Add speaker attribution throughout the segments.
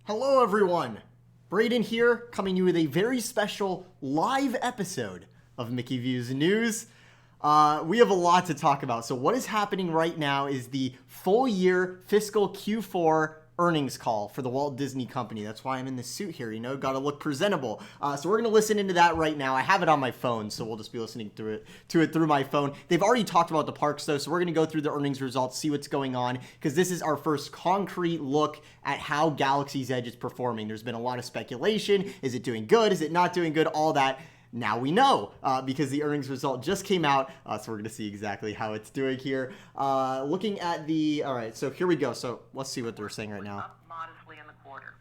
Speaker 1: Hello everyone, Brayden here, coming to you with a very special live episode of Mickey Views News. We have a lot to talk about. So what is happening right now is the full year fiscal Q4 earnings call for the Walt Disney Company. That's why I'm in this suit here, got to look presentable. So we're going to listen into that right now. I have it on my phone, so we'll just be listening to it through my phone. They've already talked about the parks though, so we're going to go through the earnings results, see what's going on, because this is our first concrete look at how Galaxy's Edge is performing. There's been a lot of speculation. Is it doing good? Is it not doing good? All that. Now we know because the earnings result just came out, so we're going to see exactly how it's doing here. Looking at all right, so here we go. So let's see what they're saying right now.
Speaker 2: Up modestly in the quarter.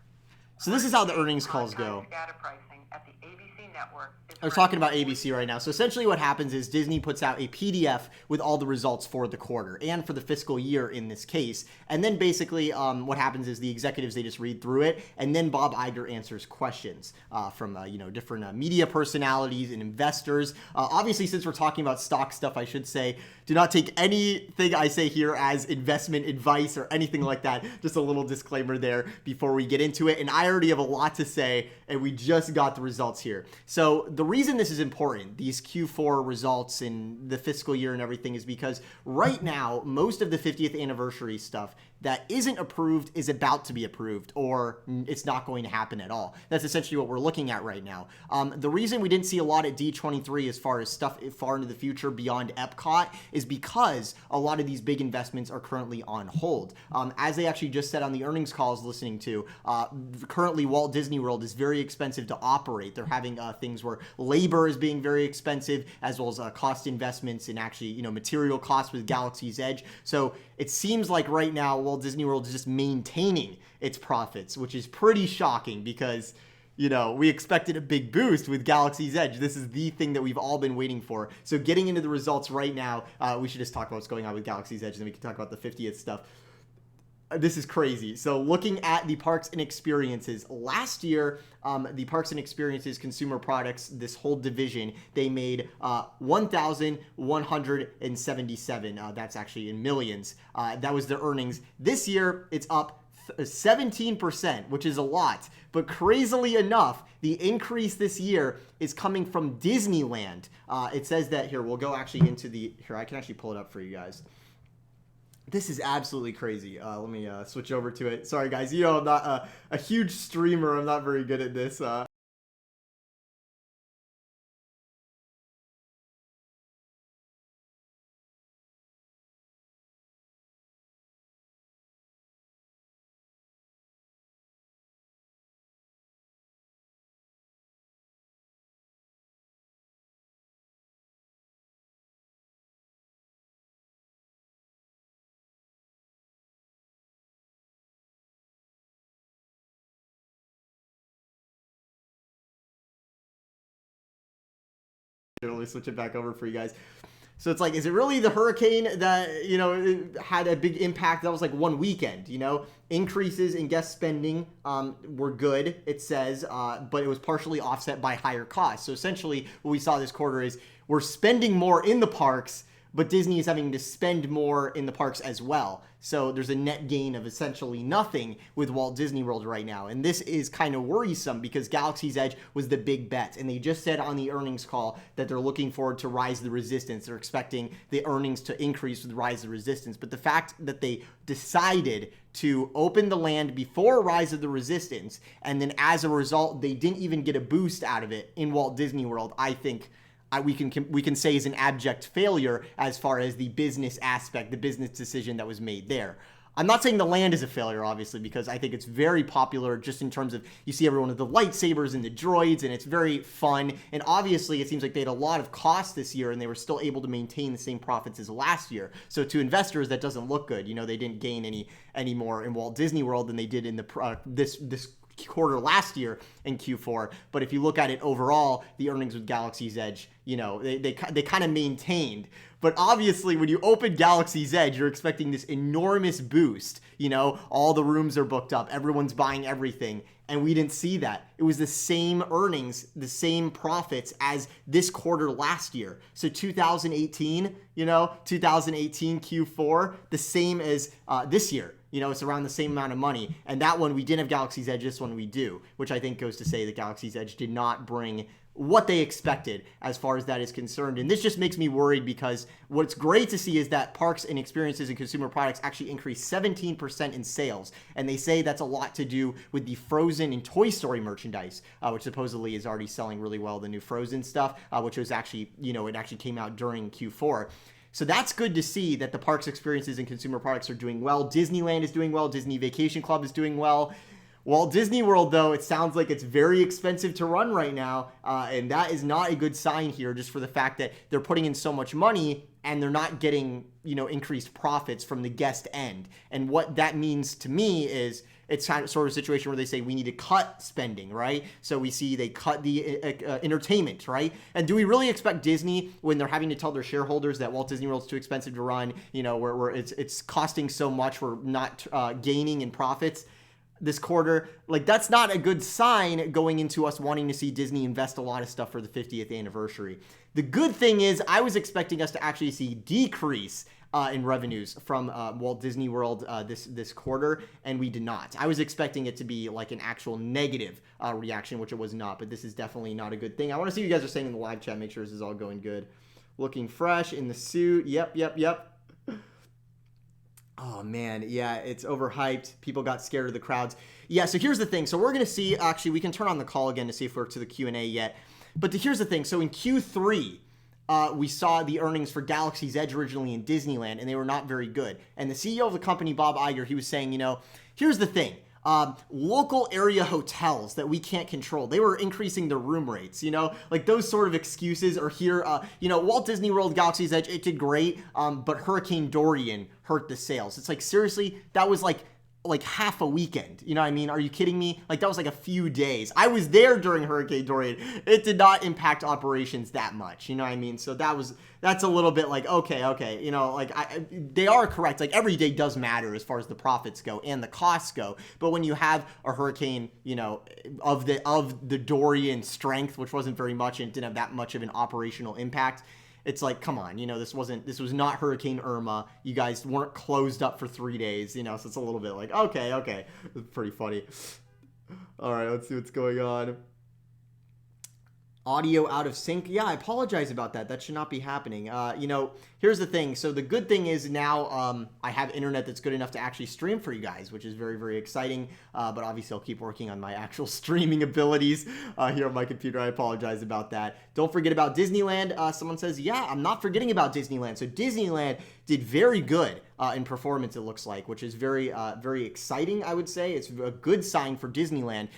Speaker 1: So this is how the earnings calls go.
Speaker 2: Scatter pricing at the ABC network.
Speaker 1: I was talking about ABC right now. So essentially what happens is Disney puts out a PDF with all the results for the quarter and for the fiscal year in this case. And then basically what happens is the executives, they just read through it. And then Bob Iger answers questions from, different media personalities and investors. Obviously, since we're talking about stock stuff, I should say, do not take anything I say here as investment advice or anything like that. Just a little disclaimer there before we get into it. And I already have a lot to say, and we just got the results here. So the reason this is important, these Q4 results in the fiscal year and everything, is because right now, most of the 50th anniversary stuff that isn't approved is about to be approved, or it's not going to happen at all. That's essentially what we're looking at right now. The reason we didn't see a lot at D23 as far as stuff far into the future beyond Epcot is because a lot of these big investments are currently on hold. As they actually just said on the earnings calls listening to, currently Walt Disney World is very expensive to operate. They're having things where labor is being very expensive, as well as cost investments in actually, material costs with Galaxy's Edge. So it seems like right now Walt Disney World is just maintaining its profits, which is pretty shocking because, we expected a big boost with Galaxy's Edge. This is the thing that we've all been waiting for. So getting into the results right now, we should just talk about what's going on with Galaxy's Edge, and then we can talk about the 50th stuff. This is crazy. So looking at the parks and experiences, last year, the parks and experiences consumer products, this whole division, they made 1,177. That's actually in millions. That was their earnings. This year, it's up 17%, which is a lot. But crazily enough, the increase this year is coming from Disneyland. It says that here, we'll go actually into here, I can actually pull it up for you guys. This is absolutely crazy. Let me switch over to it. Sorry, guys. I'm not a huge streamer. I'm not very good at this. Let me switch it back over for you guys. So it's like, is it really the hurricane that, had a big impact? That was like one weekend, Increases in guest spending were good, it says, but it was partially offset by higher costs. So essentially what we saw this quarter is we're spending more in the parks, but Disney is having to spend more in the parks as well. So there's a net gain of essentially nothing with Walt Disney World right now. And this is kind of worrisome because Galaxy's Edge was the big bet. And they just said on the earnings call that they're looking forward to Rise of the Resistance. They're expecting the earnings to increase with Rise of the Resistance. But the fact that they decided to open the land before Rise of the Resistance, and then as a result, they didn't even get a boost out of it in Walt Disney World, I think we can say is an abject failure as far as the business aspect, the business decision that was made there. I'm not saying the land is a failure, obviously, because I think it's very popular just in terms of you see everyone with the lightsabers and the droids, and it's very fun. And obviously, it seems like they had a lot of costs this year, and they were still able to maintain the same profits as last year. So to investors, that doesn't look good. They didn't gain any more in Walt Disney World than they did in this quarter last year in Q4. But if you look at it overall, the earnings with Galaxy's Edge, they kind of maintained. But obviously, when you open Galaxy's Edge, you're expecting this enormous boost. All the rooms are booked up. Everyone's buying everything. And we didn't see that. It was the same earnings, the same profits as this quarter last year. So 2018, 2018 Q4, the same as this year. You know, it's around the same amount of money. And that one, we didn't have Galaxy's Edge. This one we do, which I think goes to say that Galaxy's Edge did not bring what they expected as far as that is concerned. And this just makes me worried because what's great to see is that parks and experiences and consumer products actually increased 17% in sales. And they say that's a lot to do with the Frozen and Toy Story merchandise, which supposedly is already selling really well, the new Frozen stuff, which was actually, you know, it actually came out during Q4. So that's good to see that the parks, experiences, and consumer products are doing well. Disneyland is doing well. Disney Vacation Club is doing well. Walt Disney World, though, it sounds like it's very expensive to run right now, and that is not a good sign here, just for the fact that they're putting in so much money and they're not getting, you know, increased profits from the guest end. And what that means to me is it's kind of sort of a situation where they say we need to cut spending, right? So we see they cut the entertainment, right? And do we really expect Disney, when they're having to tell their shareholders that Walt Disney World's too expensive to run, you know, where it's costing so much, we're not gaining in profits this quarter? Like, that's not a good sign going into us wanting to see Disney invest a lot of stuff for the 50th anniversary. The good thing is I was expecting us to actually see decrease in revenues from Walt Disney World this quarter, and we did not. I was expecting it to be like an actual negative reaction, which it was not, but this is definitely not a good thing. I want to see what you guys are saying in the live chat. Make sure this is all going good. Looking fresh in the suit. Yep. Oh, man. Yeah, it's overhyped. People got scared of the crowds. Yeah, so here's the thing. So we're going to see, actually, we can turn on the call again to see if we're to the Q&A yet. But here's the thing. So in Q3, we saw the earnings for Galaxy's Edge originally in Disneyland, and they were not very good. And the CEO of the company, Bob Iger, he was saying, you know, here's the thing. Local area hotels that we can't control, they were increasing their room rates, you know, like those sort of excuses are here. You know, Walt Disney World Galaxy's Edge, it did great, but Hurricane Dorian hurt the sales. It's like, seriously, that was like half a weekend. You know what I mean? Are you kidding me? Like, that was like a few days. I was there during Hurricane Dorian. It did not impact operations that much. You know what I mean? So that's a little bit like, okay. You know, like they are correct. Like, every day does matter as far as the profits go and the costs go. But when you have a hurricane, you know, of the Dorian strength, which wasn't very much and didn't have that much of an operational impact, it's like, come on, you know, this was not Hurricane Irma. You guys weren't closed up for 3 days, you know, so it's a little bit like, okay. It's pretty funny. All right, let's see what's going on. Audio out of sync. Yeah, I apologize about that. That should not be happening. You know, here's the thing. So the good thing is now I have internet that's good enough to actually stream for you guys, which is very, very exciting. But obviously I'll keep working on my actual streaming abilities here on my computer. I apologize about that. Don't forget about Disneyland. Someone says, yeah, I'm not forgetting about Disneyland. So Disneyland did very good in performance, it looks like, which is very, very exciting, I would say. It's a good sign for Disneyland.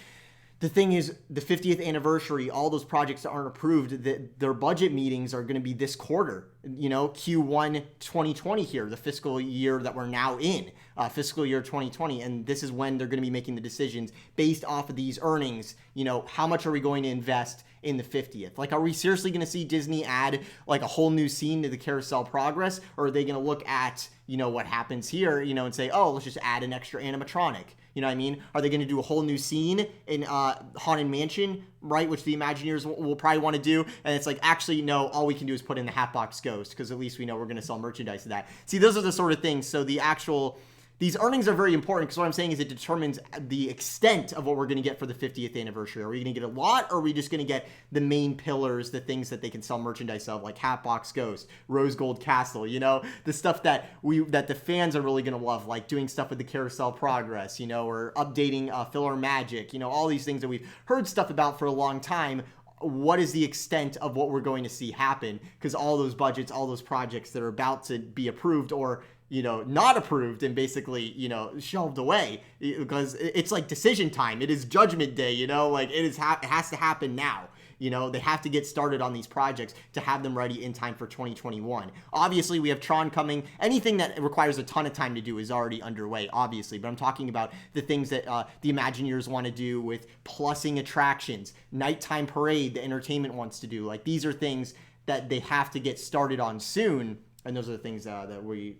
Speaker 1: The thing is, the 50th anniversary, all those projects that aren't approved, their budget meetings are going to be this quarter, you know, Q1 2020 here, the fiscal year that we're now in, fiscal year 2020. And this is when they're going to be making the decisions based off of these earnings. You know, how much are we going to invest in the 50th? Like, are we seriously going to see Disney add like a whole new scene to the Carousel Progress? Or are they going to look at, you know, what happens here, you know, and say, oh, let's just add an extra animatronic? You know what I mean? Are they going to do a whole new scene in Haunted Mansion, right? Which the Imagineers will probably want to do. And it's like, actually, no, all we can do is put in the Hatbox Ghost, because at least we know we're going to sell merchandise to that. See, those are the sort of things. So these earnings are very important, because what I'm saying is it determines the extent of what we're going to get for the 50th anniversary. Are we going to get a lot, or are we just going to get the main pillars, the things that they can sell merchandise of, like Hatbox Ghost, Rose Gold Castle, you know, the stuff that the fans are really going to love, like doing stuff with the Carousel Progress, you know, or updating Filler Magic, you know, all these things that we've heard stuff about for a long time. What is the extent of what we're going to see happen? Because all those budgets, all those projects that are about to be approved or, you know, not approved and basically, you know, shelved away, because it's like decision time. It is judgment day, you know, like it has to happen now. You know, they have to get started on these projects to have them ready in time for 2021. Obviously, we have Tron coming. Anything that requires a ton of time to do is already underway, obviously. But I'm talking about the things that the Imagineers want to do with plussing attractions, nighttime parade, the entertainment wants to do. Like, these are things that they have to get started on soon. And those are the things that we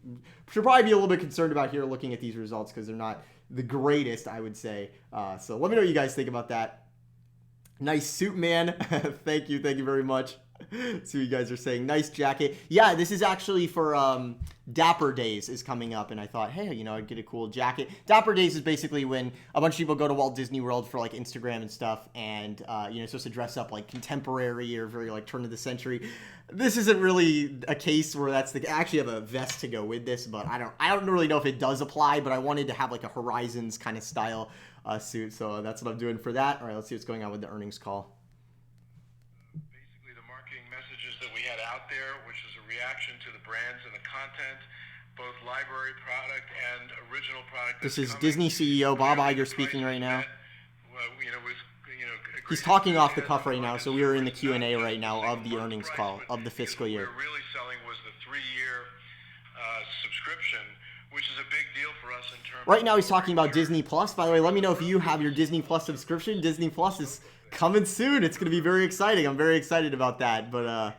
Speaker 1: should probably be a little bit concerned about here looking at these results, because they're not the greatest, I would say. So let me know what you guys think about that. Nice suit, man. Thank you very much. See what you guys are saying. Nice jacket. Yeah, this is actually for Dapper Days is coming up, and I thought, hey, I'd get a cool jacket. Dapper Days is basically when a bunch of people go to Walt Disney World for like Instagram and stuff, and supposed to dress up like contemporary or very like turn of the century. This isn't really a case where that's I actually have a vest to go with this, but I don't really know if it does apply. But I wanted to have like a Horizons kind of style suit, so that's what I'm doing for that. All right, let's see what's going on with the earnings call.
Speaker 3: That we had out there, which is a reaction to the brands and the content, both library product and original product.
Speaker 1: This is Disney CEO Bob Iger speaking right now. He's talking off the cuff right now, so we are in the Q&A right now of the earnings call of the fiscal year.
Speaker 3: What we're really selling was the 3-year subscription, which is a big deal for us in terms.
Speaker 1: Right now he's talking about Disney Plus. By the way, let me know if you have your Disney Plus subscription. Disney Plus is coming soon. It's going to be very exciting. I'm very excited about that, but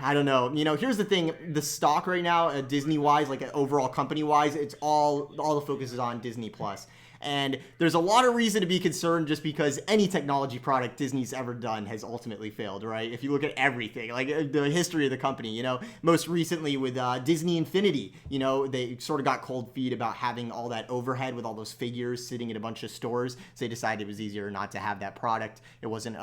Speaker 1: I don't know. Here's the thing. The stock right now, Disney-wise, like overall company-wise, it's all the focus is on Disney Plus. And there's a lot of reason to be concerned just because any technology product Disney's ever done has ultimately failed, right? If you look at everything, like the history of the company, most recently with Disney Infinity, they sort of got cold feet about having all that overhead with all those figures sitting in a bunch of stores. So they decided it was easier not to have that product. It wasn't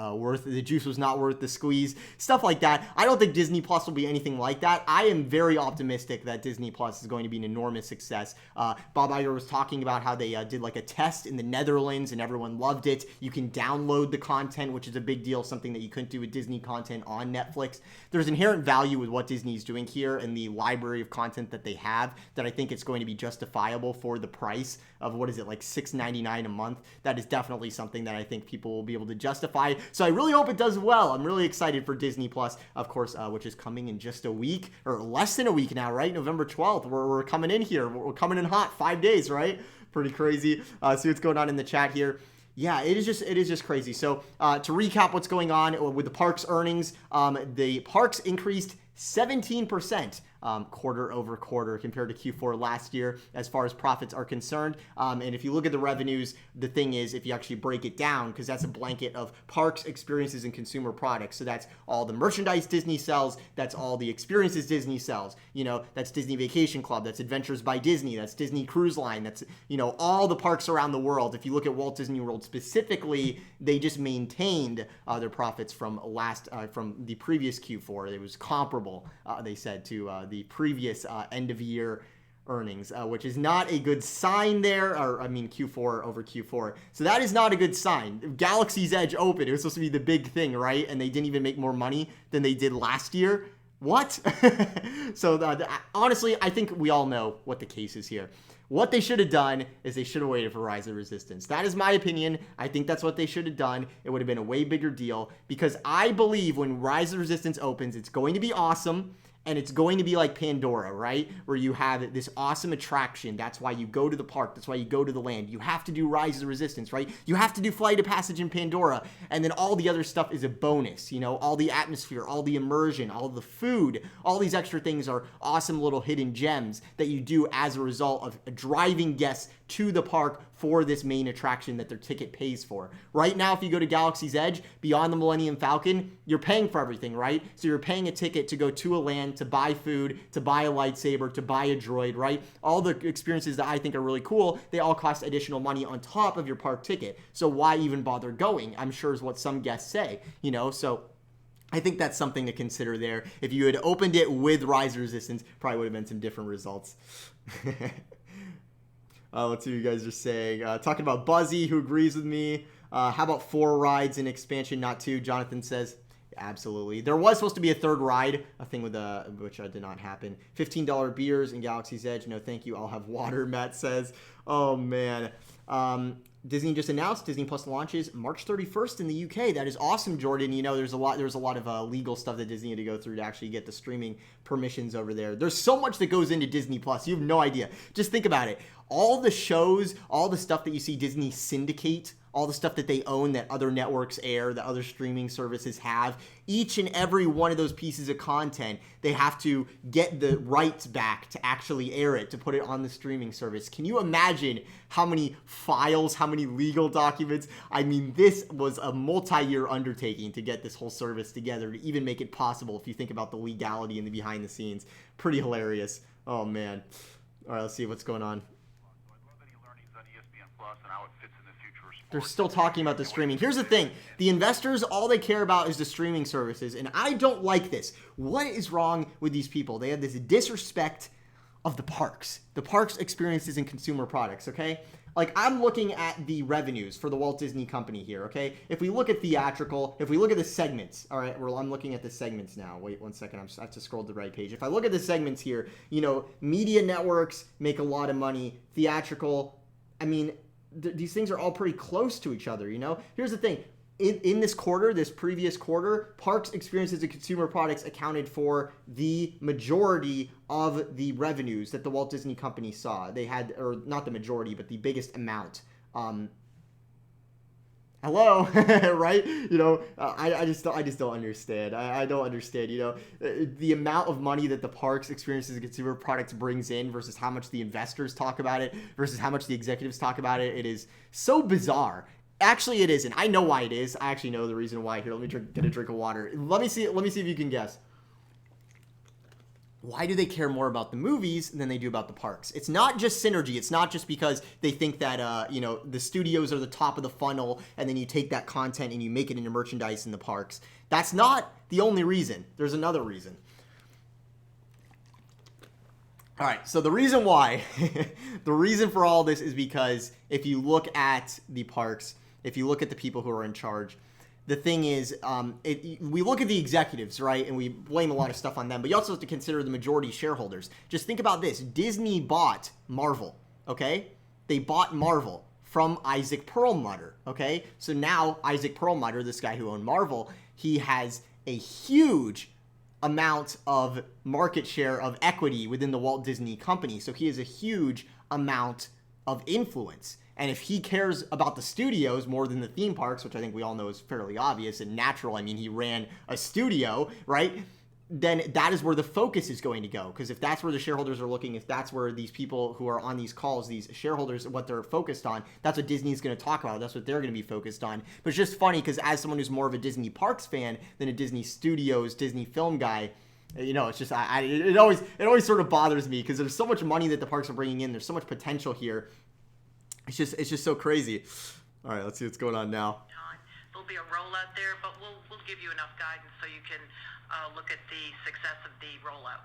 Speaker 1: the juice was not worth the squeeze, stuff like that. I don't think Disney Plus will be anything like that. I am very optimistic that Disney Plus is going to be an enormous success. Bob Iger was talking about how they did like a test in the Netherlands and everyone loved it. You can download the content, which is a big deal, something that you couldn't do with Disney content on Netflix. There's inherent value with what Disney's doing here and the library of content that they have that I think it's going to be justifiable for the price of, what is it, like $6.99 a month. That is definitely something that I think people will be able to justify. So I really hope it does well. I'm really excited for Disney Plus, of course, which is coming in just a week or less than a week now, right? November 12th. We're coming in here. We're coming in hot. 5 days, right? Pretty crazy. See what's going on in the chat here. Yeah, it is just crazy. So to recap what's going on with the parks earnings, the parks increased 17% quarter over quarter compared to Q4 last year as far as profits are concerned. And if you look at the revenues, the thing is, if you actually break it down, because that's a blanket of parks, experiences, and consumer products. So that's all the merchandise Disney sells. That's all the experiences Disney sells. That's Disney Vacation Club. That's Adventures by Disney. That's Disney Cruise Line. That's, all the parks around the world. If you look at Walt Disney World specifically, they just maintained their profits from the previous Q4. It was comparable, they said, to the previous end of year earnings, which is not a good sign there, Q4 over Q4. So that is not a good sign. Galaxy's Edge opened. It was supposed to be the big thing, right? And they didn't even make more money than they did last year. What? So honestly, I think we all know what the case is here. What they should have done is they should have waited for Rise of the Resistance. That is my opinion. I think that's what they should have done. It would have been a way bigger deal because I believe when Rise of the Resistance opens, it's going to be awesome. And it's going to be like Pandora, right? Where you have this awesome attraction. That's why you go to the park. That's why you go to the land. You have to do Rise of the Resistance, right? You have to do Flight of Passage in Pandora. And then all the other stuff is a bonus. All the atmosphere, all the immersion, all the food, all these extra things are awesome little hidden gems that you do as a result of driving guests to the park for this main attraction that their ticket pays for. Right now, if you go to Galaxy's Edge, beyond the Millennium Falcon, you're paying for everything, right? So you're paying a ticket to go to a land, to buy food, to buy a lightsaber, to buy a droid, right? All the experiences that I think are really cool, they all cost additional money on top of your park ticket. So why even bother going? I'm sure is what some guests say, so I think that's something to consider there. If you had opened it with Rise of Resistance, probably would have been some different results. Let's see what you guys are saying. Talking about Buzzy, who agrees with me. How about 4 rides in expansion, not 2? Jonathan says, absolutely. There was supposed to be a 3rd ride, a thing with which did not happen. $15 beers in Galaxy's Edge. No, thank you. I'll have water, Matt says. Oh, man. Disney just announced Disney Plus launches March 31st in the UK. That is awesome, Jordan. There's a lot of legal stuff that Disney had to go through to actually get the streaming permissions over there. There's so much that goes into Disney Plus. You have no idea. Just think about it. All the shows, all the stuff that you see Disney syndicate all the stuff that they own that other networks air, that other streaming services have. Each and every one of those pieces of content, they have to get the rights back to actually air it, to put it on the streaming service. Can you imagine how many files, how many legal documents? I mean, this was a multi-year undertaking to get this whole service together, to even make it possible if you think about the legality and the behind the scenes. Pretty hilarious. Oh, man. All right, let's see what's going on. They're still talking about the streaming. Here's the thing. The investors, all they care about is the streaming services, and I don't like this. What is wrong with these people? They have this disrespect of the parks experiences and consumer products, okay? Like, I'm looking at the revenues for the Walt Disney Company here, okay? If we look at theatrical, if we look at the segments, all right, well, I'm looking at the segments now. Wait 1 second, I have to scroll to the right page. If I look at the segments here, you know, media networks make a lot of money. Theatrical, I mean, these things are all pretty close to each other, you know? Here's the thing. In this quarter, this previous quarter, parks, experiences, and consumer products accounted for the majority of the revenues that the Walt Disney Company saw. They had, or not the majority, but the biggest amount. Hello, right? You know, I just don't understand. I don't understand, you know, the amount of money that the parks, experiences, and consumer products brings in versus how much the investors talk about it versus how much the executives talk about it. It is so bizarre. Actually, it isn't. I know why it is. I actually know the reason why. Here, let me get a drink of water. Let me see if you can guess. Why do they care more about the movies than they do about the parks? It's not just synergy. It's not just because they think that, you know, the studios are the top of the funnel and then you take that content and you make it into merchandise in the parks. That's not the only reason. There's another reason. All right, so the reason why, the reason for all this is because if you look at the parks, if you look at the people who are in charge, the thing is, we look at the executives, right, and we blame a lot of stuff on them, but you also have to consider the majority shareholders. Just think about this. Disney bought Marvel, okay? They bought Marvel from Isaac Perlmutter, okay? So now Isaac Perlmutter, this guy who owned Marvel, he has a huge amount of market share of equity within the Walt Disney Company. So he has a huge amount of influence. And if he cares about the studios more than the theme parks, which I think we all know is fairly obvious and natural, I mean, he ran a studio, right? Then that is where the focus is going to go. Because if that's where the shareholders are looking, if that's where these people who are on these calls, these shareholders, what they're focused on, that's what Disney is going to talk about. That's what they're going to be focused on. But it's just funny because as someone who's more of a Disney Parks fan than a Disney Studios, Disney film guy, you know, it's just, it always sort of bothers me because there's so much money that the parks are bringing in. There's so much potential here. It's just so crazy. All right, let's see what's going on now.
Speaker 2: There'll be a rollout there, but we'll give you enough guidance so you can look at the success of the rollout.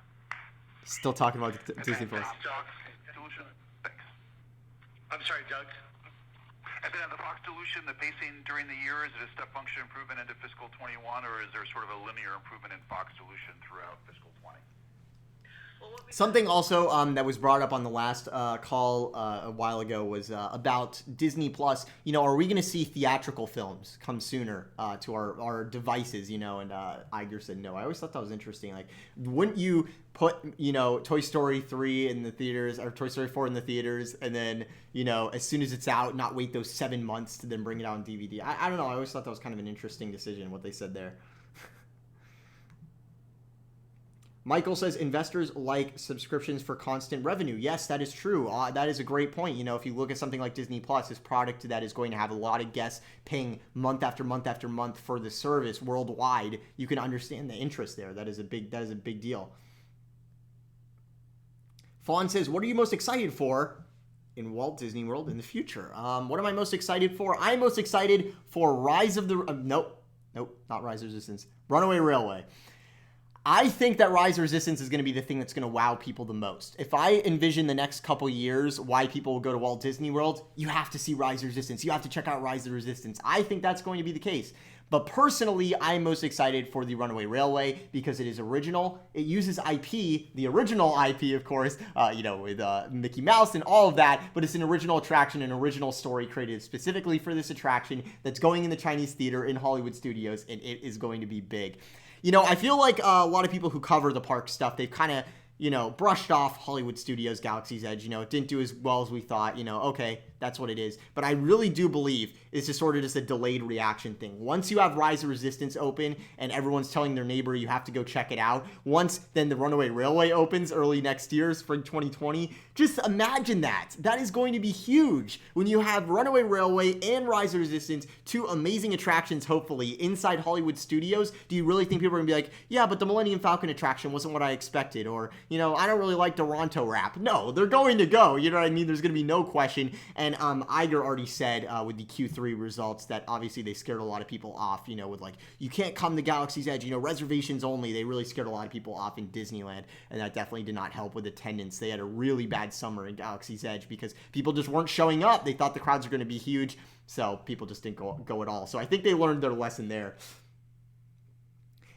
Speaker 1: Still talking about Disney Plus.
Speaker 3: Thanks. I'm sorry, Doug. And then on the Fox dilution, the pacing during the year, is it a step function improvement into fiscal 21, or is there sort of a linear improvement in Fox dilution throughout fiscal 20?
Speaker 1: Something also that was brought up on the last call a while ago was about Disney Plus. You know, are we going to see theatrical films come sooner to our devices? You know, and Iger said no. I always thought that was interesting. Like, wouldn't you put, you know, Toy Story 3 in the theaters or Toy Story 4 in the theaters, and then, you know, as soon as it's out, not wait those 7 months to then bring it out on DVD? I don't know. I always thought that was kind of an interesting decision what they said there. Michael says investors like subscriptions for constant revenue. Yes, that is true. That is a great point. You know, if you look at something like Disney Plus, this product that is going to have a lot of guests paying month after month after month for the service worldwide, you can understand the interest there. That is a big deal. Fawn says, what are you most excited for in Walt Disney World in the future? What am I most excited for? I'm most excited for Rise of the... Nope, not Rise of Resistance. Runaway Railway. I think that Rise of Resistance is going to be the thing that's going to wow people the most. If I envision the next couple years why people will go to Walt Disney World, you have to see Rise of Resistance. You have to check out Rise of Resistance. I think that's going to be the case. But personally, I'm most excited for the Runaway Railway because it is original. It uses IP, the original IP, of course, you know, with Mickey Mouse and all of that. But it's an original attraction, an original story created specifically for this attraction that's going in the Chinese theater in Hollywood studios, and it is going to be big. You know, I feel like a lot of people who cover the park stuff, they've kind of brushed off Hollywood Studios Galaxy's Edge. It didn't do as well as we thought. Okay, that's what it is. But I really do believe it's just sort of just a delayed reaction thing. Once you have Rise of Resistance open and everyone's telling their neighbor you have to go check it out, once then the Runaway Railway opens early next year, spring 2020, just imagine that. That is going to be huge. When you have Runaway Railway and Rise of Resistance, two amazing attractions, hopefully, inside Hollywood Studios, do you really think people are going to be like, yeah, but the Millennium Falcon attraction wasn't what I expected, or, I don't really like Toronto rap. No, they're going to go. You know what I mean? There's going to be no question. And Iger already said with the Q3 results that obviously they scared a lot of people off, with like, you can't come to Galaxy's Edge, reservations only. They really scared a lot of people off in Disneyland, and that definitely did not help with attendance. They had a really bad summer in Galaxy's Edge because people just weren't showing up. They thought the crowds were going to be huge, so people just didn't go at all. So I think they learned their lesson there.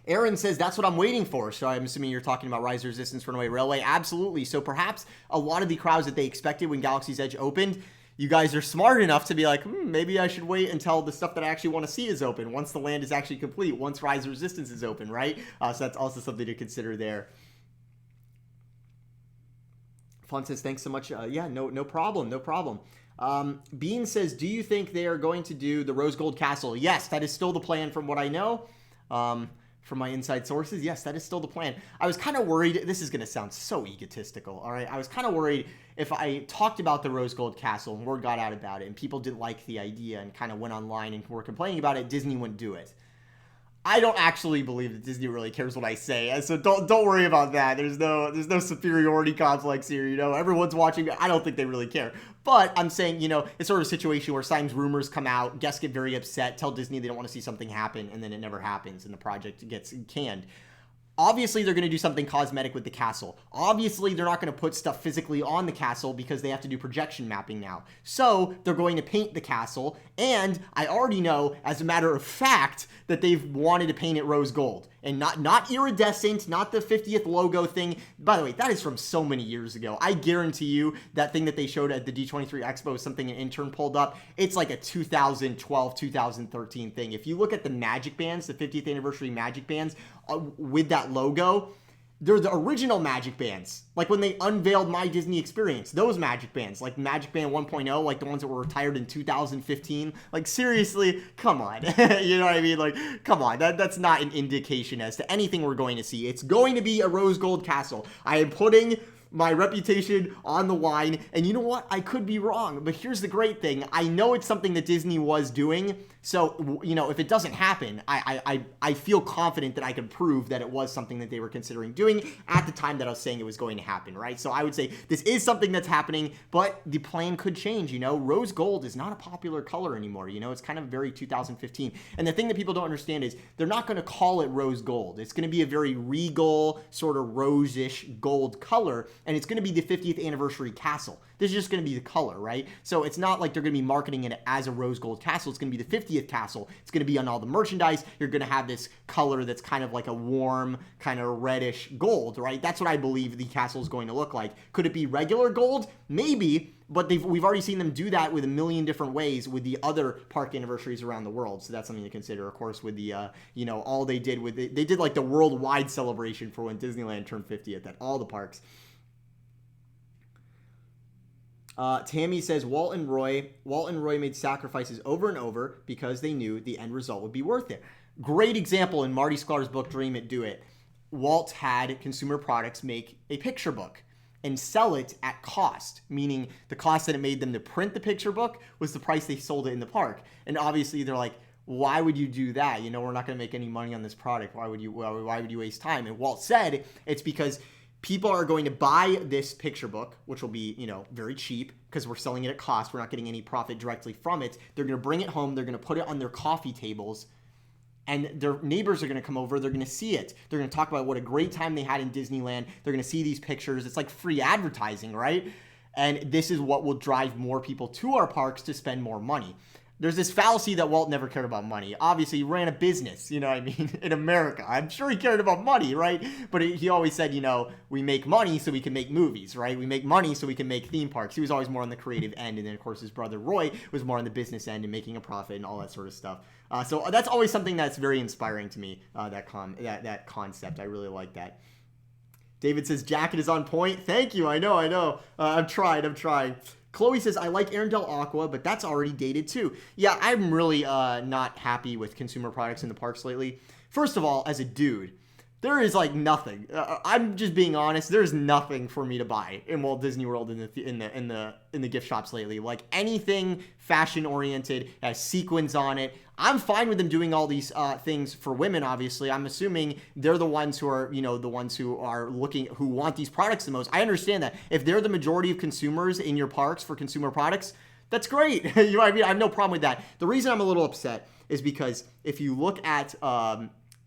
Speaker 1: Aaron says, that's what I'm waiting for. So I'm assuming you're talking about Rise of Resistance, Runaway Railway. Absolutely. So perhaps a lot of the crowds that they expected when Galaxy's Edge opened, you guys are smart enough to be like, maybe I should wait until the stuff that I actually want to see is open, once the land is actually complete, once Rise of Resistance is open, right? So that's also something to consider there. Fun says, thanks so much. Yeah, no problem. Bean says, do you think they are going to do the Rose Gold Castle? Yes, that is still the plan from what I know. From my inside sources, yes, that is still the plan. I was kind of worried, this is going to sound so egotistical, all right? I was kind of worried if I talked about the Rose Gold Castle and word got out about it and people didn't like the idea and kind of went online and were complaining about it, Disney wouldn't do it. I don't actually believe that Disney really cares what I say, so don't worry about that. There's no superiority complex here, Everyone's watching. I don't think they really care. But I'm saying, it's sort of a situation where sometimes rumors come out, guests get very upset, tell Disney they don't want to see something happen, and then it never happens, and the project gets canned. Obviously, they're going to do something cosmetic with the castle. Obviously, they're not going to put stuff physically on the castle because they have to do projection mapping now. So, they're going to paint the castle, and I already know, as a matter of fact, that they've wanted to paint it rose gold. And not iridescent, not the 50th logo thing. By the way, that is from so many years ago. I guarantee you that thing that they showed at the D23 Expo is something an intern pulled up. It's like a 2012, 2013 thing. If you look at the Magic Bands, the 50th anniversary Magic Bands, with that logo, they're the original Magic Bands. Like when they unveiled My Disney Experience, those Magic Bands, like Magic Band 1.0, like the ones that were retired in 2015. Like seriously, come on. You know what I mean? Like, come on. That's not an indication as to anything we're going to see. It's going to be a rose gold castle. I am putting my reputation on the line, and you know what? I could be wrong, but here's the great thing. I know it's something that Disney was doing, so, if it doesn't happen, I feel confident that I can prove that it was something that they were considering doing at the time that I was saying it was going to happen, right? So I would say this is something that's happening, but the plan could change, Rose gold is not a popular color anymore, it's kind of very 2015. And the thing that people don't understand is they're not going to call it rose gold. It's going to be a very regal, sort of rose-ish gold color, and it's going to be the 50th anniversary castle. This is just going to be the color, right? So it's not like they're going to be marketing it as a rose gold castle. It's going to be the 50th castle. It's going to be on all the merchandise. You're going to have this color that's kind of like a warm, kind of reddish gold, right? That's what I believe the castle is going to look like. Could it be regular gold? Maybe, but we've already seen them do that with a million different ways with the other park anniversaries around the world. So that's something to consider, of course, with the, all they did with it. They did like the worldwide celebration for when Disneyland turned 50th at all the parks. Tammy says Walt and Roy made sacrifices over and over because they knew the end result would be worth it. Great example in Marty Sklar's book Dream It, Do It. Walt had consumer products make a picture book and sell it at cost, meaning the cost that it made them to print the picture book was the price they sold it in the park. And obviously they're like, why would you do that? We're not going to make any money on this product. Why would you waste time? And Walt said it's because people are going to buy this picture book, which will be, very cheap because we're selling it at cost. We're not getting any profit directly from it. They're going to bring it home. They're going to put it on their coffee tables, and their neighbors are going to come over. They're going to see it. They're going to talk about what a great time they had in Disneyland. They're going to see these pictures. It's like free advertising, right? And this is what will drive more people to our parks to spend more money. There's this fallacy that Walt never cared about money. Obviously, he ran a business, in America. I'm sure he cared about money, right? But he always said, we make money so we can make movies, right? We make money so we can make theme parks. He was always more on the creative end. And then, of course, his brother Roy was more on the business end and making a profit and all that sort of stuff. So that's always something that's very inspiring to me, that concept. I really like that. David says, jacket is on point. Thank you. I know. I'm trying. Chloe says, I like Arendelle Aqua, but that's already dated too. Yeah, I'm really not happy with consumer products in the parks lately. First of all, as a dude, there is like nothing. I'm just being honest. There's nothing for me to buy in Walt Disney World in the gift shops lately. Like anything fashion oriented, has sequins on it. I'm fine with them doing all these things for women. Obviously, I'm assuming they're the ones who are, the ones who are who want these products the most. I understand that if they're the majority of consumers in your parks for consumer products, that's great. You know what I mean? I have no problem with that. The reason I'm a little upset is because if you look at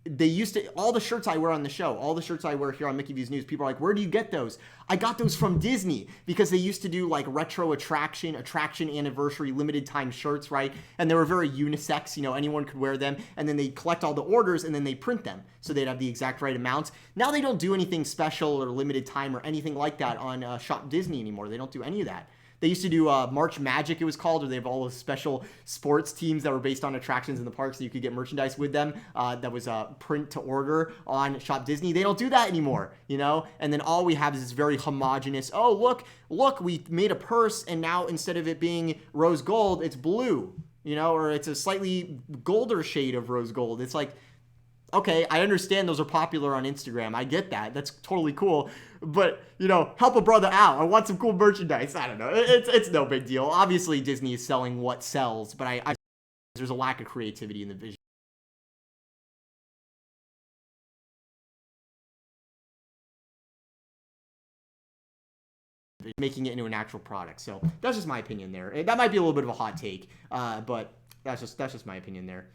Speaker 1: they used to, all the shirts I wear on the show, all the shirts I wear here on Mickey V's News, people are like, where do you get those? I got those from Disney because they used to do like retro attraction anniversary, limited time shirts, right? And they were very unisex, anyone could wear them. And then they collect all the orders and then they print them. So they'd have the exact right amounts. Now they don't do anything special or limited time or anything like that on Shop Disney anymore. They don't do any of that. They used to do March Magic, it was called, or they have all those special sports teams that were based on attractions in the parks so you could get merchandise with them that was print to order on Shop Disney. They don't do that anymore, And then all we have is this very homogenous, oh, look, we made a purse and now instead of it being rose gold, it's blue, or it's a slightly golder shade of rose gold. It's like, okay, I understand those are popular on Instagram. I get that. That's totally cool. But, help a brother out. I want some cool merchandise. I don't know. It's no big deal. Obviously, Disney is selling what sells, but I there's a lack of creativity in the vision. Making it into an actual product. So that's just my opinion there. That might be a little bit of a hot take, but that's just my opinion there.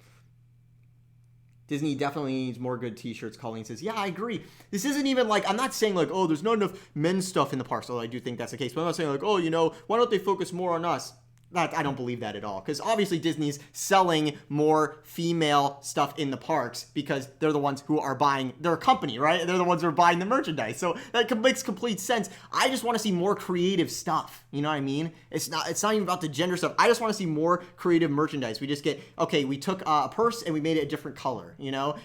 Speaker 1: Disney definitely needs more good t-shirts. Colleen says, yeah, I agree. This isn't even like, I'm not saying like, oh, there's not enough men's stuff in the parks, although I do think that's the case. But I'm not saying like, oh, why don't they focus more on us? I don't believe that at all. Because obviously Disney's selling more female stuff in the parks because they're the ones who are buying, they're a company, right? They're the ones who are buying the merchandise. So that makes complete sense. I just want to see more creative stuff. You know what I mean? It's not even about the gender stuff. I just want to see more creative merchandise. We just get, okay, we took a purse and we made it a different color,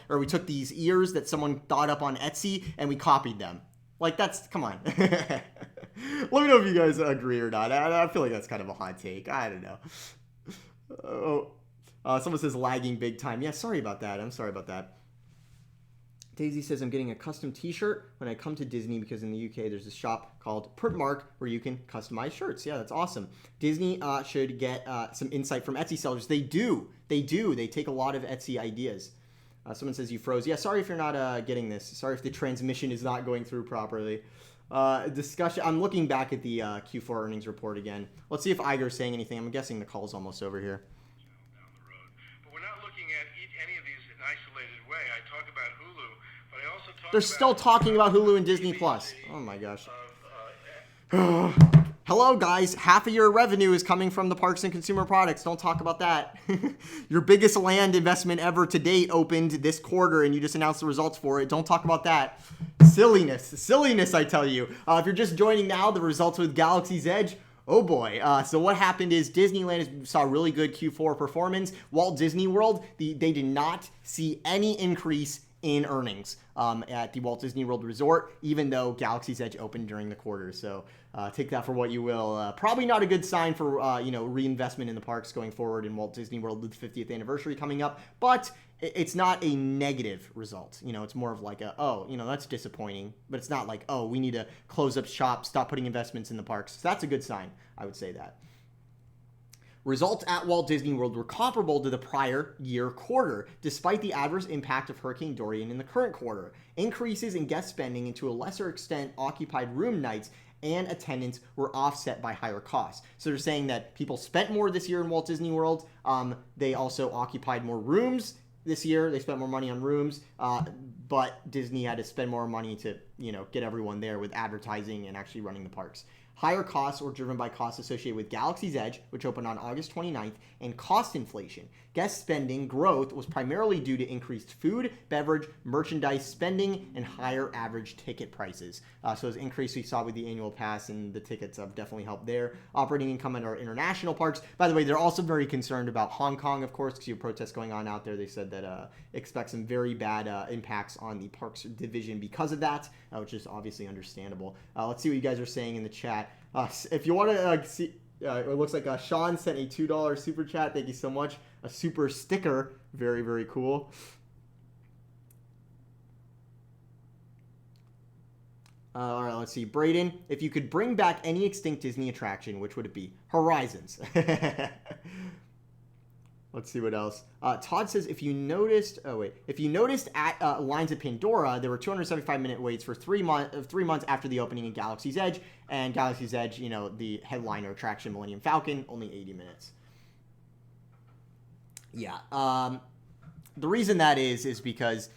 Speaker 1: Or we took these ears that someone thought up on Etsy and we copied them. Like, come on. Let me know if you guys agree or not. I feel like that's kind of a hot take. I don't know. Someone says lagging big time. Yeah, sorry about that. I'm sorry about that. Daisy says, I'm getting a custom t-shirt when I come to Disney because in the UK there's a shop called Printmark where you can customize shirts. Yeah, that's awesome. Disney should get some insight from Etsy sellers. They do. They take a lot of Etsy ideas. Someone says you froze. Yeah, sorry if you're not getting this. Sorry if the transmission is not going through properly. Discussion. I'm looking back at the Q4 earnings report again. Let's see if Iger's saying anything. I'm guessing the call's almost over here.
Speaker 4: Down the road. But we're not looking at any of these in an isolated way. I talk about Hulu, but I also talk
Speaker 1: They're still talking about Hulu and Disney Plus. Oh my gosh. Hello, guys. Half of your revenue is coming from the parks and consumer products. Don't talk about that. Your biggest land investment ever to date opened this quarter, and you just announced the results for it. Don't talk about that. Silliness, I tell you. If you're just joining now, the results with Galaxy's Edge. Oh boy. So what happened is Disneyland saw really good Q4 performance. Walt Disney World, they did not see any increase in earnings at the Walt Disney World Resort, even though Galaxy's Edge opened during the quarter. So take that for what you will. Probably not a good sign for reinvestment in the parks going forward in Walt Disney World with the 50th anniversary coming up. But it's not a negative result. It's more of like that's disappointing. But it's not like, we need to close up shop, stop putting investments in the parks. So that's a good sign. I would say that. Results at Walt Disney World were comparable to the prior year quarter, despite the adverse impact of Hurricane Dorian in the current quarter. Increases in guest spending and to a lesser extent occupied room nights and attendance were offset by higher costs. So they're saying that people spent more this year in Walt Disney World. They also occupied more rooms this year. They spent more money on rooms, but Disney had to spend more money to, get everyone there with advertising and actually running the parks. Higher costs were driven by costs associated with Galaxy's Edge, which opened on August 29th, and cost inflation. Guest spending growth was primarily due to increased food, beverage, merchandise spending, and higher average ticket prices. So this increase we saw with the annual pass and the tickets have definitely helped there. Operating income at our international parks. By the way, they're also very concerned about Hong Kong, of course, because you have protests going on out there. They said that expect some very bad impacts pass on the parks division because of that, which is obviously understandable. Let's see what you guys are saying in the chat. If you want to see, it looks like Sean sent a $2 super chat. Thank you so much. A super sticker. Very, very cool. All right, let's see. Brayden, if you could bring back any extinct Disney attraction, which would it be? Horizons. Let's see what else. Todd says, if you noticed at Lines of Pandora, there were 275-minute waits for 3 months after the opening in Galaxy's Edge, and Galaxy's Edge, the headliner attraction, Millennium Falcon, only 80 minutes. Yeah. The reason that is because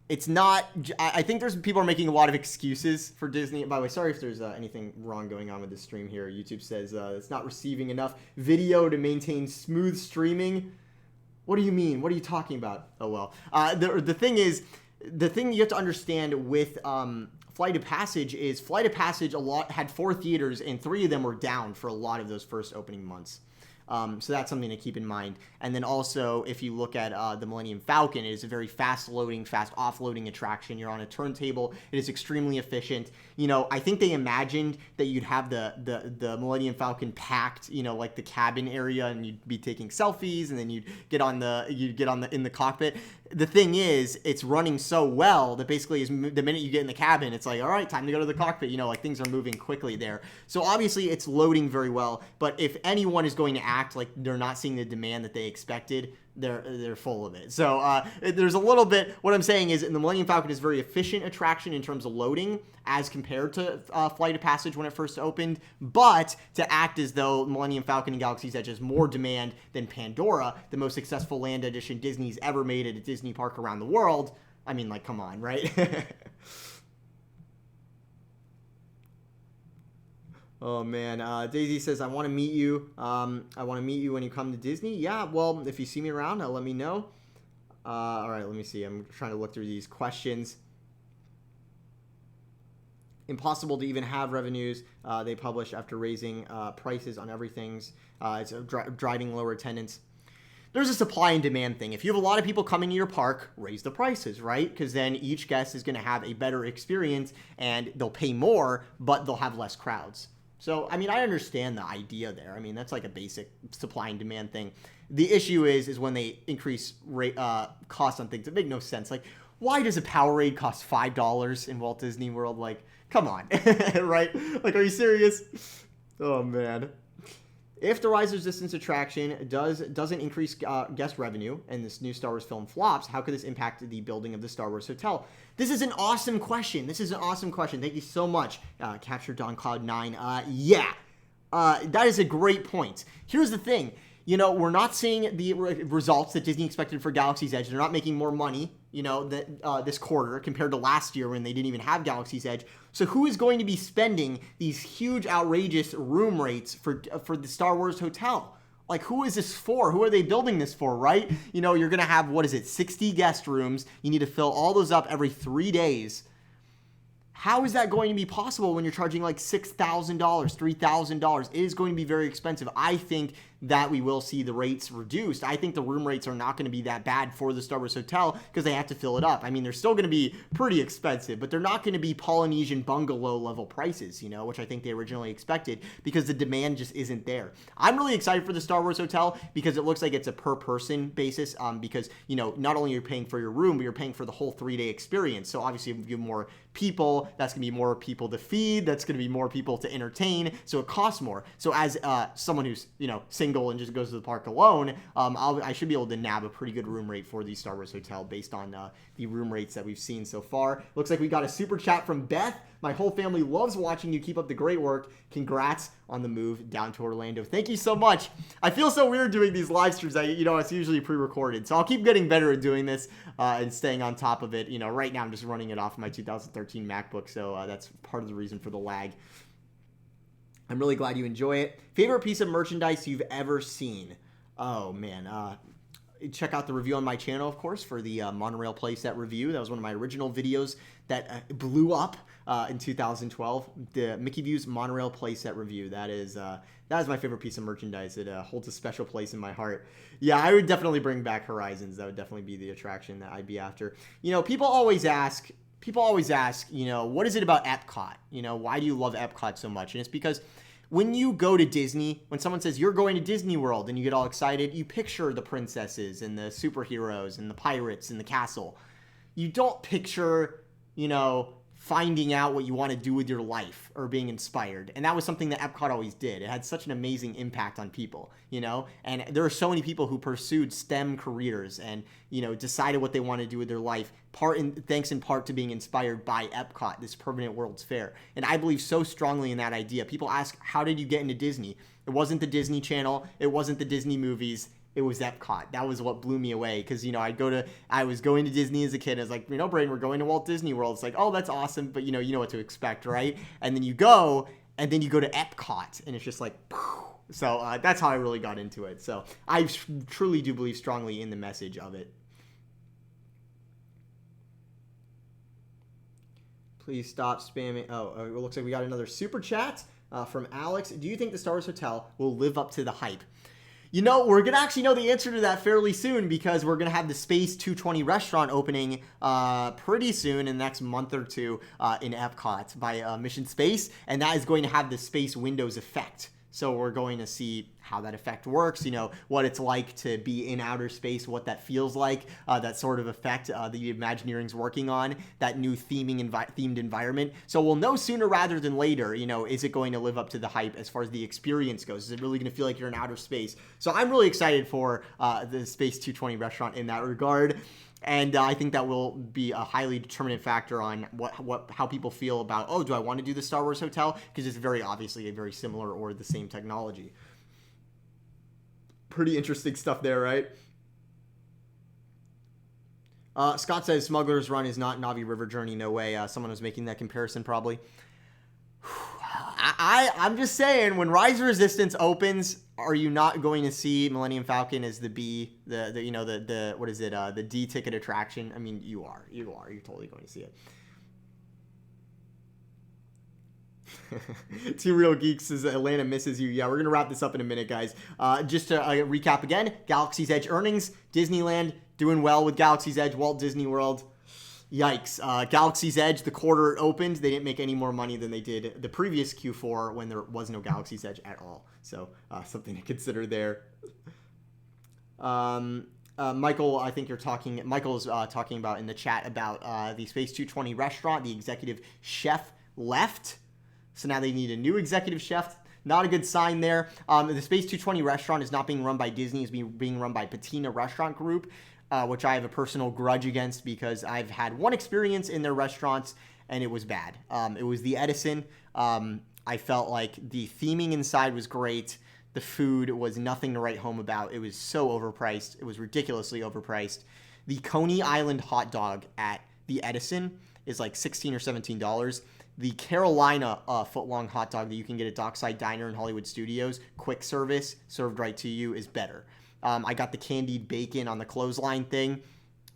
Speaker 1: it's not. I think people are making a lot of excuses for Disney. By the way, sorry if there's anything wrong going on with this stream here. YouTube says it's not receiving enough video to maintain smooth streaming. What do you mean? What are you talking about? Oh well. The thing you have to understand with Flight of Passage is Flight of Passage had 4 theaters and 3 of them were down for a lot of those first opening months. So that's something to keep in mind. And then also, if you look at the Millennium Falcon, it is a very fast-loading, fast offloading attraction. You're on a turntable. It is extremely efficient. I think they imagined that you'd have the Millennium Falcon packed, like the cabin area, and you'd be taking selfies, and then you'd get in the cockpit. The thing is, it's running so well that basically the minute you get in the cabin, it's like, all right, time to go to the cockpit. Things are moving quickly there. So obviously, it's loading very well. But if anyone is going to act like they're not seeing the demand that they expected, they're full of it. So there's a little bit. What I'm saying is, the Millennium Falcon is a very efficient attraction in terms of loading as compared to Flight of Passage when it first opened. But to act as though Millennium Falcon and Galaxy's Edge has more demand than Pandora, the most successful land addition Disney's ever made at a Disney park around the world. I mean, come on, right? Oh man, Daisy says, I want to meet you. I want to meet you when you come to Disney. Yeah, well, if you see me around, let me know. All right, let me see. I'm trying to look through these questions. Impossible to even have revenues they publish after raising prices on everything. It's driving lower attendance. There's a supply and demand thing. If you have a lot of people coming to your park, raise the prices, right? Because then each guest is going to have a better experience and they'll pay more, but they'll have less crowds. So, I mean, I understand the idea there. I mean, that's like a basic supply and demand thing. The issue is when they increase costs on things that make no sense. Like, why does a Powerade cost $5 in Walt Disney World? Like, come on, right? Like, are you serious? Oh, man. If the Rise of Resistance attraction doesn't increase guest revenue and this new Star Wars film flops, how could this impact the building of the Star Wars Hotel? This is an awesome question. Thank you so much, Captured on Cloud 9. That is a great point. Here's the thing. We're not seeing the results that Disney expected for Galaxy's Edge. They're not making more money, this quarter compared to last year when they didn't even have Galaxy's Edge. So who is going to be spending these huge, outrageous room rates for the Star Wars Hotel? Like, who is this for? Who are they building this for, right? You're going to have, 60 guest rooms. You need to fill all those up every 3 days. How is that going to be possible when you're charging like $6,000, $3,000? It is going to be very expensive. I think that we will see the rates reduced. I think the room rates are not going to be that bad for the Star Wars Hotel because they have to fill it up. I mean, they're still going to be pretty expensive, but they're not going to be Polynesian bungalow level prices, which I think they originally expected because the demand just isn't there. I'm really excited for the Star Wars Hotel because it looks like it's a per person basis because, not only are you paying for your room, but you're paying for the whole 3-day experience. So obviously if you have more people, that's going to be more people to feed. That's going to be more people to entertain. So it costs more. So as someone who's, single and just goes to the park alone, I should be able to nab a pretty good room rate for the Star Wars Hotel based on the room rates that we've seen so far. Looks like we got a super chat from Beth. My whole family loves watching you. Keep up the great work. Congrats on the move down to Orlando. Thank you so much. I feel so weird doing these live streams. It's usually pre-recorded. So I'll keep getting better at doing this and staying on top of it. Right now I'm just running it off my 2013 MacBook. So that's part of the reason for the lag. I'm really glad you enjoy it. Favorite piece of merchandise you've ever seen? Oh, man. check out the review on my channel, of course, for the monorail playset review. That was one of my original videos that blew up in 2012. The Mickey Views monorail playset review. That is my favorite piece of merchandise. It holds a special place in my heart. Yeah, I would definitely bring back Horizons. That would definitely be the attraction that I'd be after. You know, people always ask, you know, what is it about Epcot? You know, why do you love Epcot so much? And it's because when you go to Disney, when someone says you're going to Disney World and you get all excited, you picture the princesses and the superheroes and the pirates and the castle. You don't picture, you know, finding out what you want to do with your life or being inspired. And that was something that Epcot always did. It had such an amazing impact on people, you know, and there are so many people who pursued STEM careers and, you know, decided what they want to do with their life, thanks in part to being inspired by Epcot, this permanent World's Fair. And I believe so strongly in that idea. People ask, how did you get into Disney? It wasn't the Disney Channel. It wasn't the Disney movies. It was Epcot. That was what blew me away because, you know, I was going to Disney as a kid. I was like, you know, Brayden, we're going to Walt Disney World. It's like, oh, that's awesome. But, you know what to expect, right? And then you go to Epcot and it's just like, phew. So that's how I really got into it. So I truly do believe strongly in the message of it. Please stop spamming. Oh, it looks like we got another super chat from Alex. Do you think the Star Wars Hotel will live up to the hype? You know, we're going to actually know the answer to that fairly soon because we're going to have the Space 220 restaurant opening pretty soon in the next month or two in Epcot by Mission Space. And that is going to have the Space Windows effect. So we're going to see how that effect works, you know, what it's like to be in outer space, what that feels like, that sort of effect the Imagineering's working on, that new themed environment. So we'll know sooner rather than later, you know, is it going to live up to the hype as far as the experience goes? Is it really going to feel like you're in outer space? So I'm really excited for the Space 220 restaurant in that regard. And I think that will be a highly determinant factor on how people feel about, oh, do I want to do the Star Wars Hotel? Because it's very obviously a very similar or the same technology. Pretty interesting stuff there, right? Scott says Smuggler's Run is not Na'vi River Journey. No way. Someone was making that comparison probably. I'm just saying, when Rise of Resistance opens, are you not going to see Millennium Falcon as the B, the D ticket attraction? I mean, you are. You're totally going to see it. Two Real Geeks says Atlanta misses you. Yeah, we're going to wrap this up in a minute, guys. Just to recap again, Galaxy's Edge earnings, Disneyland doing well with Galaxy's Edge, Walt Disney World. Yikes. Galaxy's Edge, the quarter it opened, they didn't make any more money than they did the previous Q4 when there was no Galaxy's Edge at all. So something to consider there. Michael, I think Michael's talking about in the chat about the Space 220 restaurant. The executive chef left. So now they need a new executive chef. Not a good sign there. The Space 220 restaurant is not being run by Disney. It's being run by Patina Restaurant Group, which I have a personal grudge against because I've had one experience in their restaurants and it was bad. It was the Edison. I felt like the theming inside was great. The food was nothing to write home about. It was so overpriced. It was ridiculously overpriced. The Coney Island hot dog at the Edison is like $16 or $17. The Carolina foot-long hot dog that you can get at Dockside Diner in Hollywood Studios, quick service, served right to you, is better. I got the candied bacon on the clothesline thing.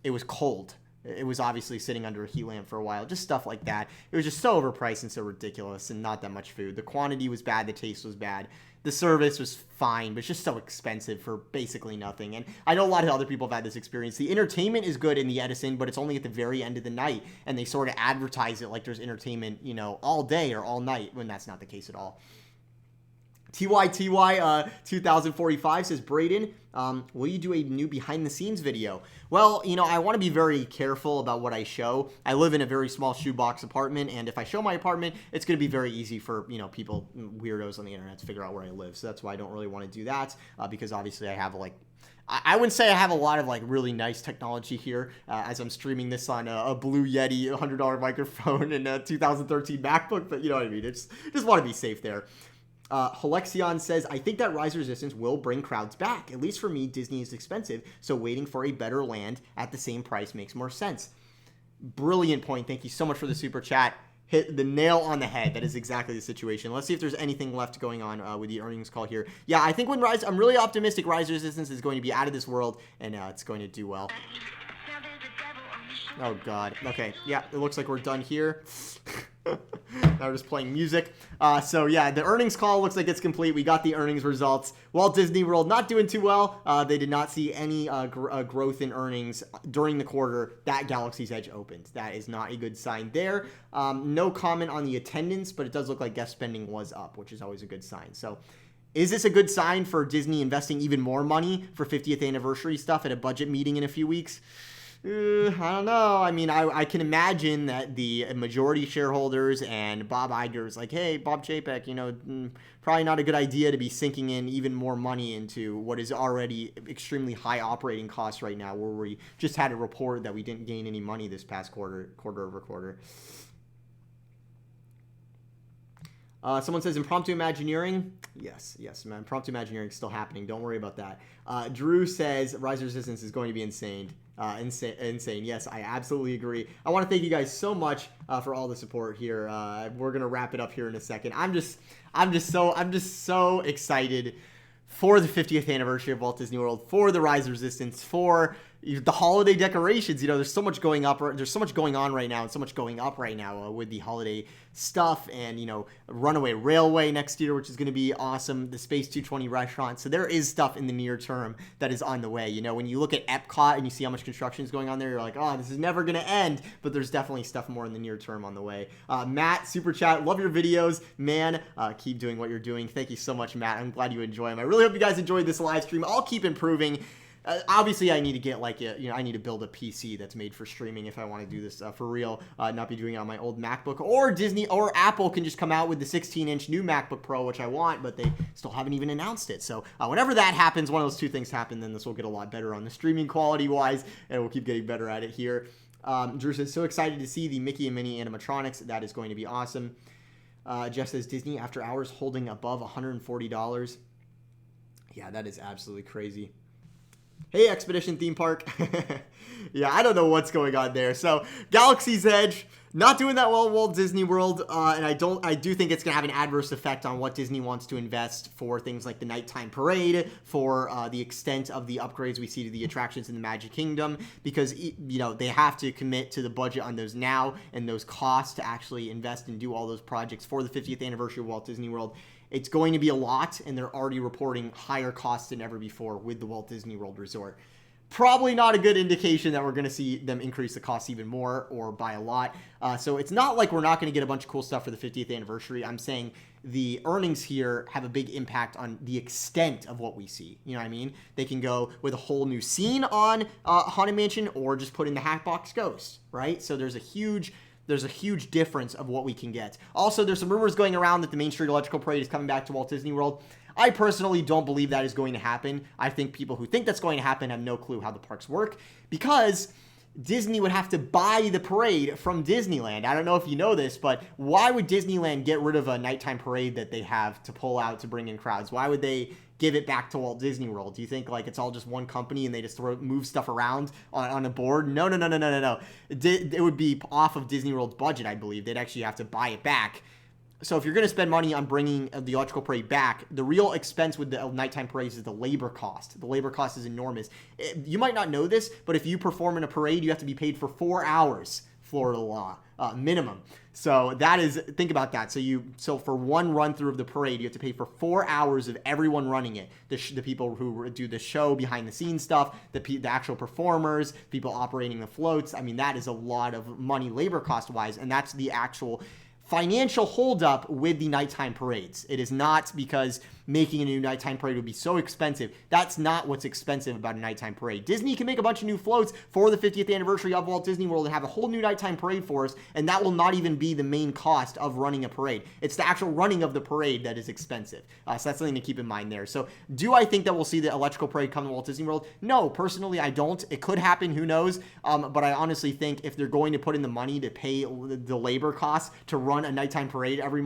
Speaker 1: It was cold. It was obviously sitting under a heat lamp for a while. Just stuff like that. It was just so overpriced and so ridiculous and not that much food. The quantity was bad. The taste was bad. The service was fine, but it's just so expensive for basically nothing. And I know a lot of other people have had this experience. The entertainment is good in the Edison, but it's only at the very end of the night. And they sort of advertise it like there's entertainment, you know, all day or all night, when that's not the case at all. TYTY 2045 says, Brayden, will you do a new behind the scenes video? Well, you know, I want to be very careful about what I show. I live in a very small shoebox apartment, and if I show my apartment, it's going to be very easy for, you know, people, weirdos on the internet to figure out where I live. So that's why I don't really want to do that, because obviously I have I wouldn't say I have a lot of really nice technology here as I'm streaming this on a Blue Yeti $100 microphone and a 2013 MacBook, but you know what I mean. Just want to be safe there. Halexion says, I think that Rise of Resistance will bring crowds back. At least for me, Disney is expensive, so waiting for a better land at the same price makes more sense. Brilliant point. Thank you so much for the super chat. hit the nail on the head. That is exactly the situation. Let's see if there's anything left going on with the earnings call here. Yeah, I think I'm really optimistic Rise Resistance is going to be out of this world, and it's going to do well. Oh, God. Okay, yeah, it looks like we're done here. Now we're just playing music. So, yeah, the earnings call looks like it's complete. We got the earnings results. Walt Disney World not doing too well. They did not see any growth in earnings during the quarter that Galaxy's Edge opened. That is not a good sign there. No comment on the attendance, but it does look like guest spending was up, which is always a good sign. So, is this a good sign for Disney investing even more money for 50th anniversary stuff at a budget meeting in a few weeks? I don't know. I mean, I can imagine that the majority shareholders and Bob Iger's like, hey, Bob Chapek, probably not a good idea to be sinking in even more money into what is already extremely high operating costs right now, where we just had a report that we didn't gain any money this past quarter over quarter. Someone says Impromptu Imagineering. Yes, man. Impromptu Imagineering is still happening. Don't worry about that. Drew says Rise Resistance is going to be insane. Insane. Yes, I absolutely agree. I want to thank you guys so much for all the support here. We're gonna wrap it up here in a second. I'm just so excited for the 50th anniversary of Walt Disney World, for the Rise Resistance, for the holiday decorations. There's so much going up. There's so much going on right now, and so much going up right now with the holiday stuff, and Runaway Railway next year, which is going to be awesome. The Space 220 restaurant. So there is stuff in the near term that is on the way. When you look at Epcot and you see how much construction is going on there, you're like, oh, this is never going to end. But there's definitely stuff more in the near term on the way. Matt, super chat, love your videos, man. Keep doing what you're doing. Thank you so much, Matt. I'm glad you enjoy them. I really hope you guys enjoyed this live stream. I'll keep improving. Obviously, I need to get I need to build a PC that's made for streaming if I want to do this for real. Not be doing it on my old MacBook, or Disney or Apple can just come out with the 16-inch new MacBook Pro, which I want, but they still haven't even announced it. So whenever that happens, one of those two things happen, then this will get a lot better on the streaming quality wise, and we'll keep getting better at it here. Drew says, so excited to see the Mickey and Minnie animatronics. That is going to be awesome. Jeff says, Disney after hours holding above $140. Yeah, that is absolutely crazy. Hey, Expedition Theme Park. Yeah, I don't know what's going on there. So, Galaxy's Edge, not doing that well at Walt Disney World, and I do think it's going to have an adverse effect on what Disney wants to invest for things like the nighttime parade, for the extent of the upgrades we see to the attractions in the Magic Kingdom, because they have to commit to the budget on those now and those costs to actually invest and do all those projects for the 50th anniversary of Walt Disney World. It's going to be a lot, and they're already reporting higher costs than ever before with the Walt Disney World Resort. Probably not a good indication that we're going to see them increase the costs even more or by a lot. So it's not like we're not going to get a bunch of cool stuff for the 50th anniversary. I'm saying the earnings here have a big impact on the extent of what we see. You know what I mean? They can go with a whole new scene on Haunted Mansion, or just put in the Hatbox Ghost, right? So there's a huge difference of what we can get. Also, there's some rumors going around that the Main Street Electrical Parade is coming back to Walt Disney World. I personally don't believe that is going to happen. I think people who think that's going to happen have no clue how the parks work, because Disney would have to buy the parade from Disneyland. I don't know if you know this, but why would Disneyland get rid of a nighttime parade that they have to pull out to bring in crowds? Why would they give it back to Walt Disney World? Do you think it's all just one company and they just move stuff around on a board? No. It would be off of Disney World's budget, I believe. They'd actually have to buy it back. So if you're going to spend money on bringing the electrical parade back, the real expense with the nighttime parades is the labor cost. The labor cost is enormous. You might not know this, but if you perform in a parade, you have to be paid for 4 hours, Florida law, minimum. So think about that. So for one run through of the parade, you have to pay for 4 hours of everyone running it. The people who do the show, behind the scenes stuff, the actual performers, people operating the floats. I mean, that is a lot of money labor cost wise, and that's the actual financial holdup with the nighttime parades. It is not because making a new nighttime parade would be so expensive. That's not what's expensive about a nighttime parade. Disney can make a bunch of new floats for the 50th anniversary of Walt Disney World and have a whole new nighttime parade for us, and that will not even be the main cost of running a parade. It's the actual running of the parade that is expensive. So that's something to keep in mind there. So do I think that we'll see the electrical parade come to Walt Disney World? No, personally, I don't. It could happen, who knows? But I honestly think if they're going to put in the money to pay the labor costs to run a nighttime parade every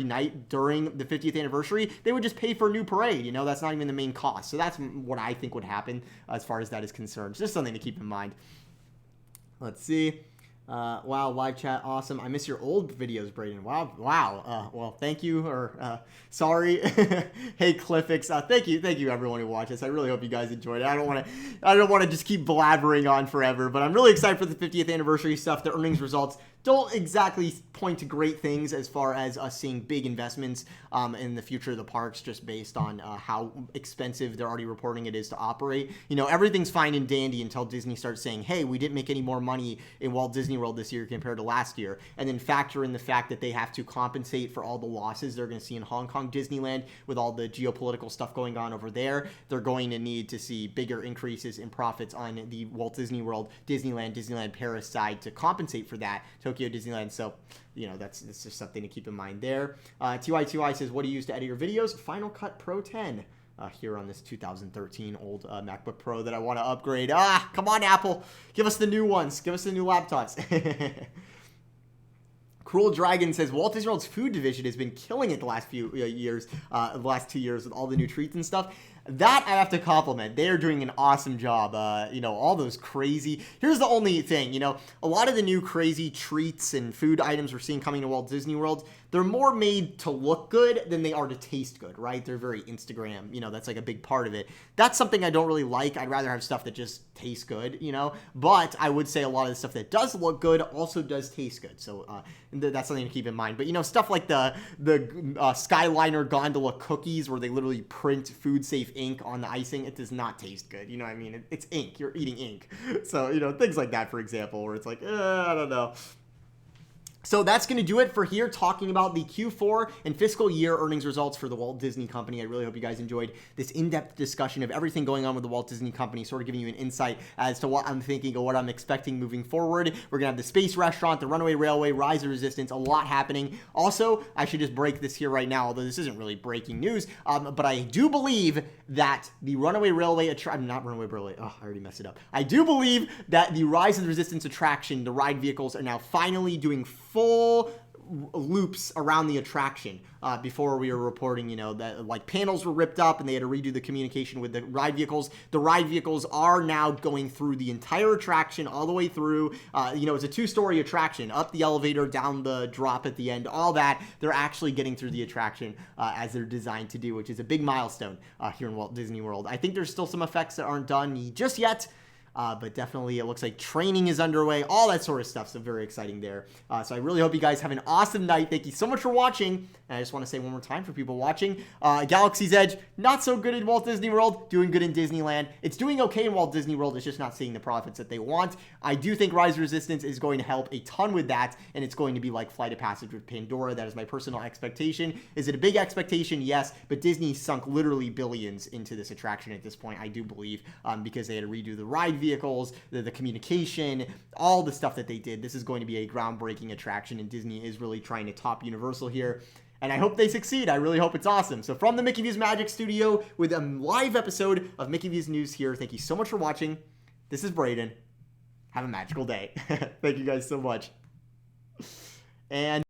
Speaker 1: night during the 50th anniversary, they would just pay for a new parade. That's not even the main cost. So that's what I think would happen as far as that is concerned. Just something to keep in mind. Let's see. Wow, live chat, awesome. I miss your old videos, Brayden. Wow. Well, thank you, or sorry. Hey, Cliffix. Thank you, everyone who watched this. I really hope you guys enjoyed it. I don't want to just keep blabbering on forever, but I'm really excited for the 50th anniversary stuff. The earnings results don't exactly point to great things as far as us seeing big investments in the future of the parks, just based on how expensive they're already reporting it is to operate. You know, everything's fine and dandy until Disney starts saying, hey, we didn't make any more money in Walt Disney World this year compared to last year, and then factor in the fact that they have to compensate for all the losses they're going to see in Hong Kong Disneyland with all the geopolitical stuff going on over there. They're going to need to see bigger increases in profits on the Walt Disney World, Disneyland Paris side to compensate for that. Tokyo Disneyland. So, you know, that's just something to keep in mind there. TY2I says, what do you use to edit your videos? Final Cut Pro 10. Here on this 2013 old MacBook Pro that I want to upgrade. Come on, Apple. Give us the new ones. Give us the new laptops. Cruel Dragon says, Walt Disney World's food division has been killing it the last few years, the last 2 years with all the new treats and stuff. That I have to compliment. They are doing an awesome job. You know, all those crazy... Here's the only thing, you know, a lot of the new crazy treats and food items we're seeing coming to Walt Disney World, they're more made to look good than they are to taste good, right? They're very Instagram, you know, that's like a big part of it. That's something I don't really like. I'd rather have stuff that just tastes good, you know? But I would say a lot of the stuff that does look good also does taste good. So that's something to keep in mind. But, you know, stuff like the Skyliner gondola cookies where they literally print food-safe ink on the icing, it does not taste good. You know what I mean? It's ink. You're eating ink. So, you know, things like that, for example, where it's like, I don't know. So that's going to do it for here, talking about the Q4 and fiscal year earnings results for the Walt Disney Company. I really hope you guys enjoyed this in-depth discussion of everything going on with the Walt Disney Company, sort of giving you an insight as to what I'm thinking or what I'm expecting moving forward. We're going to have the Space Restaurant, the Runaway Railway, Rise of Resistance, a lot happening. Also, I should just break this here right now, although this isn't really breaking news, but I do believe that the Runaway Railway not Runaway Railway, I already messed it up. I do believe that the Rise of the Resistance attraction, the ride vehicles, are now finally doing full loops around the attraction. Before we were reporting, you know, that like panels were ripped up and they had to redo the communication with the ride vehicles. The ride vehicles are now going through the entire attraction all the way through. You know, it's a 2-story attraction, up the elevator, down the drop at the end, all that. They're actually getting through the attraction as they're designed to do, which is a big milestone here in Walt Disney World. I think there's still some effects that aren't done just yet. But definitely it looks like training is underway, all that sort of stuff, so very exciting there. So I really hope you guys have an awesome night. Thank you so much for watching, and I just want to say one more time for people watching, Galaxy's Edge, not so good in Walt Disney World, doing good in Disneyland. It's doing okay in Walt Disney World, it's just not seeing the profits that they want. I do think Rise of Resistance is going to help a ton with that, and it's going to be like Flight of Passage with Pandora. That is my personal expectation. Is it a big expectation? Yes, but Disney sunk literally billions into this attraction at this point, I do believe, because they had to redo the ride vehicles, the communication, all the stuff that they did. This is going to be a groundbreaking attraction, and Disney is really trying to top Universal here. And I hope they succeed. I really hope it's awesome. So from the Mickey Views Magic Studio with a live episode of Mickey Views News here. Thank you so much for watching. This is Brayden. Have a magical day. Thank you guys so much. And